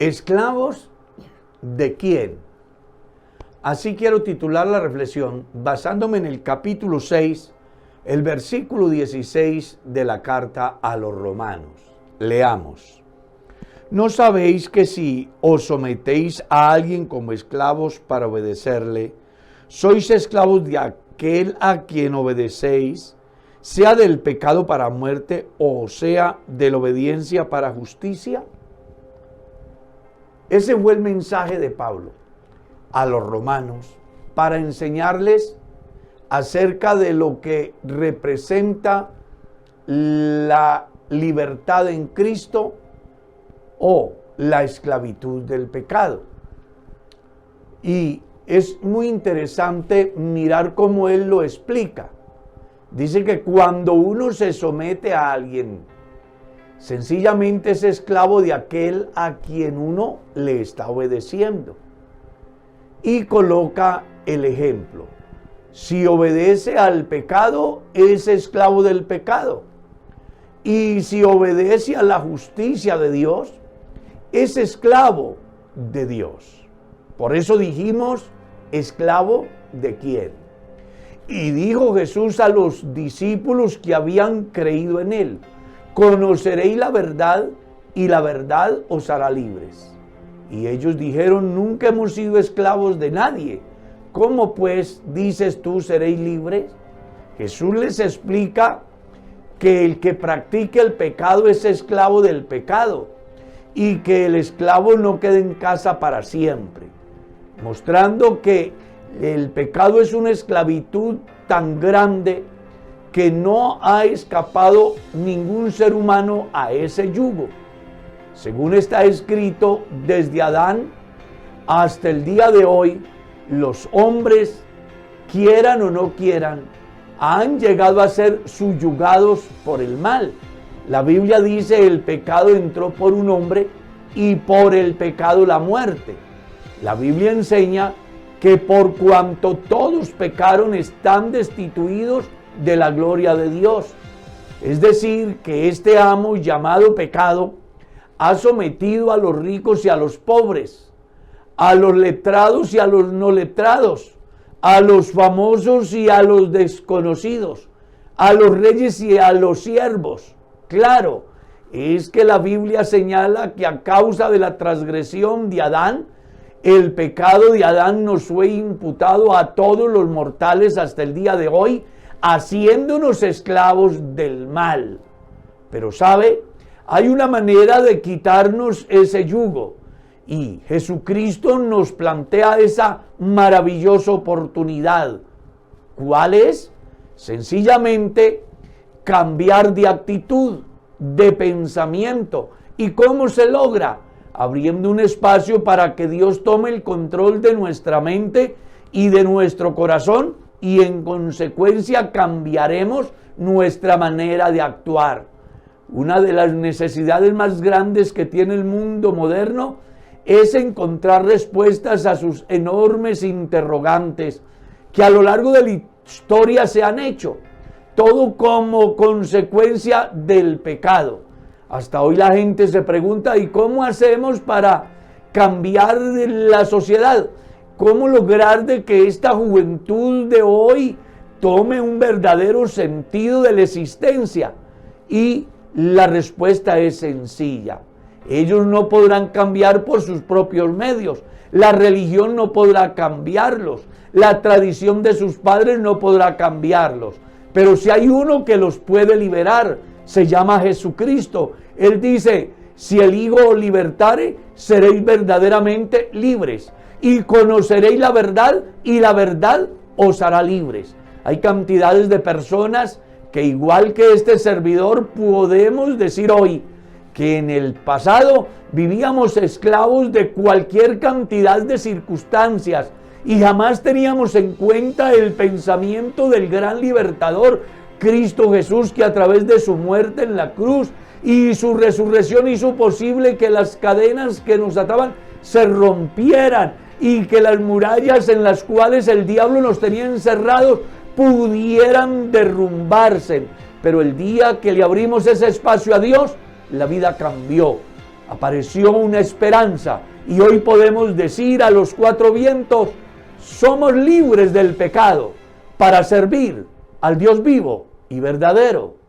¿Esclavos de quién? Así quiero titular la reflexión basándome en el capítulo 6, el versículo 16 de la carta a los romanos. Leamos. ¿No sabéis que si os sometéis a alguien como esclavos para obedecerle, sois esclavos de aquel a quien obedecéis, sea del pecado para muerte o sea de la obediencia para justicia? Ese fue el mensaje de Pablo a los romanos para enseñarles acerca de lo que representa la libertad en Cristo o la esclavitud del pecado. Y es muy interesante mirar cómo él lo explica. Dice que cuando uno se somete a alguien, sencillamente es esclavo de aquel a quien uno le está obedeciendo. Y coloca el ejemplo. Si obedece al pecado, es esclavo del pecado. Y si obedece a la justicia de Dios, es esclavo de Dios. Por eso dijimos, ¿esclavo de quién? Y dijo Jesús a los discípulos que habían creído en él: conoceréis la verdad y la verdad os hará libres. Y ellos dijeron: nunca hemos sido esclavos de nadie. ¿Cómo pues dices tú seréis libres? Jesús les explica que el que practique el pecado es esclavo del pecado y que el esclavo no queda en casa para siempre, mostrando que el pecado es una esclavitud tan grande que no ha escapado ningún ser humano a ese yugo. Según está escrito, desde Adán hasta el día de hoy, los hombres, quieran o no quieran, han llegado a ser subyugados por el mal. La Biblia dice: el pecado entró por un hombre y por el pecado la muerte. La Biblia enseña que por cuanto todos pecaron están destituidos de la gloria de Dios. Es decir, que este amo llamado pecado ha sometido a los ricos y a los pobres, a los letrados y a los no letrados, a los famosos y a los desconocidos, a los reyes y a los siervos. Claro, es que la Biblia señala que a causa de la transgresión de Adán, el pecado de Adán nos fue imputado a todos los mortales hasta el día de hoy, haciéndonos esclavos del mal. Pero ¿sabe? Hay una manera de quitarnos ese yugo y Jesucristo nos plantea esa maravillosa oportunidad. ¿Cuál es? Sencillamente cambiar de actitud, de pensamiento. ¿Y cómo se logra? Abriendo un espacio para que Dios tome el control de nuestra mente y de nuestro corazón, y en consecuencia cambiaremos nuestra manera de actuar. Una de las necesidades más grandes que tiene el mundo moderno es encontrar respuestas a sus enormes interrogantes que a lo largo de la historia se han hecho, todo como consecuencia del pecado. Hasta hoy la gente se pregunta: ¿y cómo hacemos para cambiar la sociedad? ¿Cómo lograr de que esta juventud de hoy tome un verdadero sentido de la existencia? Y la respuesta es sencilla. Ellos no podrán cambiar por sus propios medios. La religión no podrá cambiarlos. La tradición de sus padres no podrá cambiarlos. Pero si hay uno que los puede liberar, se llama Jesucristo. Él dice: si el Hijo os libertare, seréis verdaderamente libres. Y conoceréis la verdad, y la verdad os hará libres. Hay cantidades de personas que, igual que este servidor, podemos decir hoy que en el pasado vivíamos esclavos de cualquier cantidad de circunstancias y jamás teníamos en cuenta el pensamiento del gran libertador, Cristo Jesús, que a través de su muerte en la cruz y su resurrección hizo posible que las cadenas que nos ataban se rompieran y que las murallas en las cuales el diablo nos tenía encerrados pudieran derrumbarse. Pero el día que le abrimos ese espacio a Dios, la vida cambió. apareció una esperanza y hoy podemos decir a los cuatro vientos, somos libres del pecado para servir al Dios vivo y verdadero.